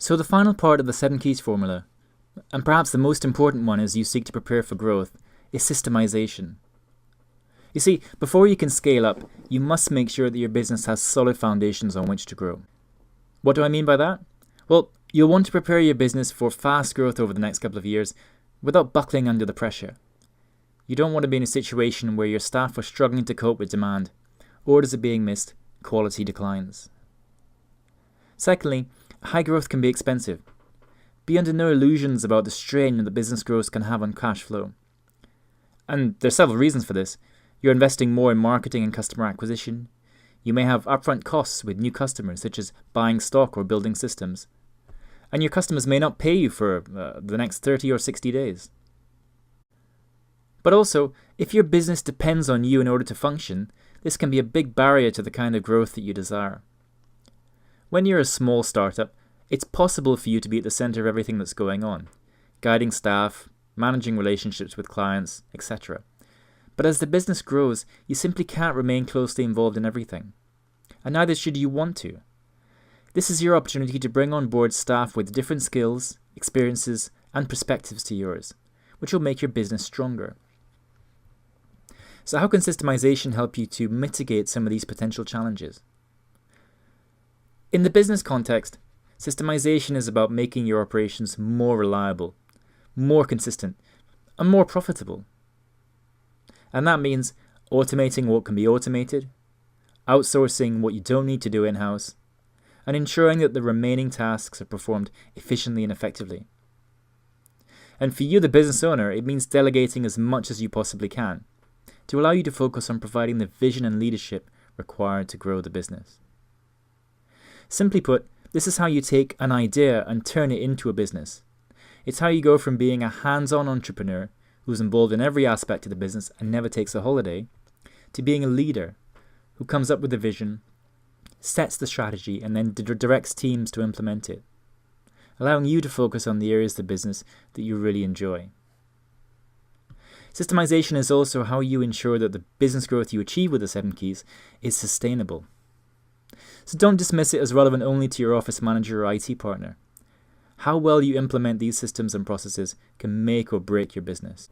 So the final part of the 7 keys formula, and perhaps the most important one as you seek to prepare for growth, is systemization. You see, before you can scale up, you must make sure that your business has solid foundations on which to grow. What do I mean by that? Well, you'll want to prepare your business for fast growth over the next couple of years without buckling under the pressure. You don't want to be in a situation where your staff are struggling to cope with demand, orders are being missed, quality declines. Secondly, high growth can be expensive. Be under no illusions about the strain that business growth can have on cash flow. And there are several reasons for this. You're investing more in marketing and customer acquisition. You may have upfront costs with new customers, such as buying stock or building systems. And your customers may not pay you for the next 30 or 60 days. But also, if your business depends on you in order to function, this can be a big barrier to the kind of growth that you desire. When you're a small startup, it's possible for you to be at the center of everything that's going on, guiding staff, managing relationships with clients, etc. But as the business grows, you simply can't remain closely involved in everything. And neither should you want to. This is your opportunity to bring on board staff with different skills, experiences, and perspectives to yours, which will make your business stronger. So how can systemization help you to mitigate some of these potential challenges? In the business context, systemization is about making your operations more reliable, more consistent, and more profitable. And that means automating what can be automated, outsourcing what you don't need to do in-house, and ensuring that the remaining tasks are performed efficiently and effectively. And for you, the business owner, it means delegating as much as you possibly can to allow you to focus on providing the vision and leadership required to grow the business. Simply put, this is how you take an idea and turn it into a business. It's how you go from being a hands-on entrepreneur who's involved in every aspect of the business and never takes a holiday, to being a leader who comes up with the vision, sets the strategy, and then directs teams to implement it, allowing you to focus on the areas of the business that you really enjoy. Systemization is also how you ensure that the business growth you achieve with the 7 keys is sustainable. So don't dismiss it as relevant only to your office manager or IT partner. How well you implement these systems and processes can make or break your business.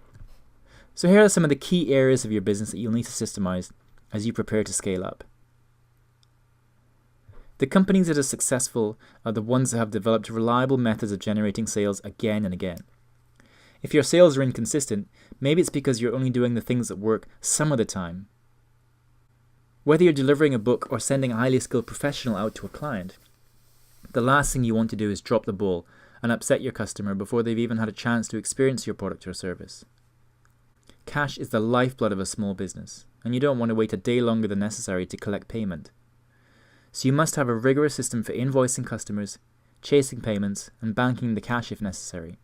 So here are some of the key areas of your business that you'll need to systemize as you prepare to scale up. The companies that are successful are the ones that have developed reliable methods of generating sales again and again. If your sales are inconsistent, maybe it's because you're only doing the things that work some of the time. Whether you're delivering a book or sending a highly skilled professional out to a client, the last thing you want to do is drop the ball and upset your customer before they've even had a chance to experience your product or service. Cash is the lifeblood of a small business, and you don't want to wait a day longer than necessary to collect payment. So you must have a rigorous system for invoicing customers, chasing payments, and banking the cash if necessary.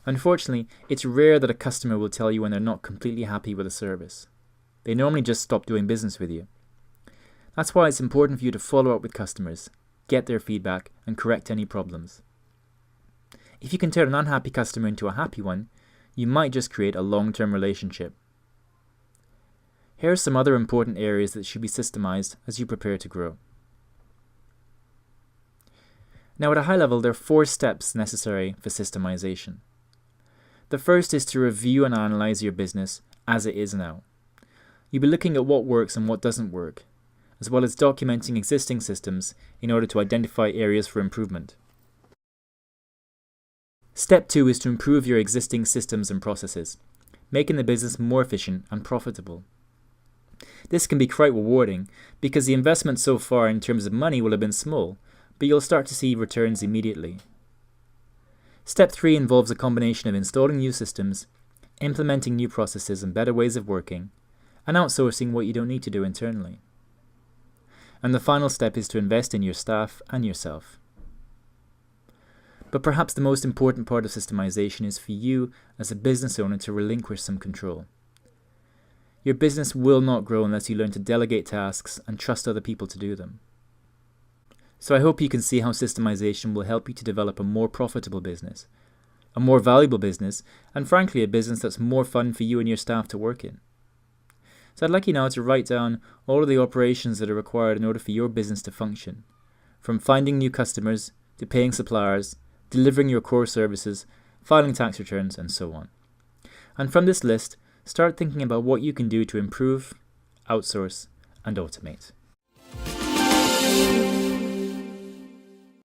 Unfortunately, it's rare that a customer will tell you when they're not completely happy with a service. They normally just stop doing business with you. That's why it's important for you to follow up with customers, get their feedback, and correct any problems. If you can turn an unhappy customer into a happy one, you might just create a long-term relationship. Here are some other important areas that should be systemized as you prepare to grow. Now, at a high level, there are 4 steps necessary for systemization. The first is to review and analyze your business as it is now. You'll be looking at what works and what doesn't work, as well as documenting existing systems in order to identify areas for improvement. Step 2 is to improve your existing systems and processes, making the business more efficient and profitable. This can be quite rewarding because the investment so far in terms of money will have been small, but you'll start to see returns immediately. Step 3 involves a combination of installing new systems, implementing new processes and better ways of working, and outsourcing what you don't need to do internally. And the final step is to invest in your staff and yourself. But perhaps the most important part of systemization is for you as a business owner to relinquish some control. Your business will not grow unless you learn to delegate tasks and trust other people to do them. So I hope you can see how systemization will help you to develop a more profitable business, a more valuable business, and frankly a business that's more fun for you and your staff to work in. So I'd like you now to write down all of the operations that are required in order for your business to function, from finding new customers to paying suppliers, delivering your core services, filing tax returns, and so on. And from this list, start thinking about what you can do to improve, outsource, and automate.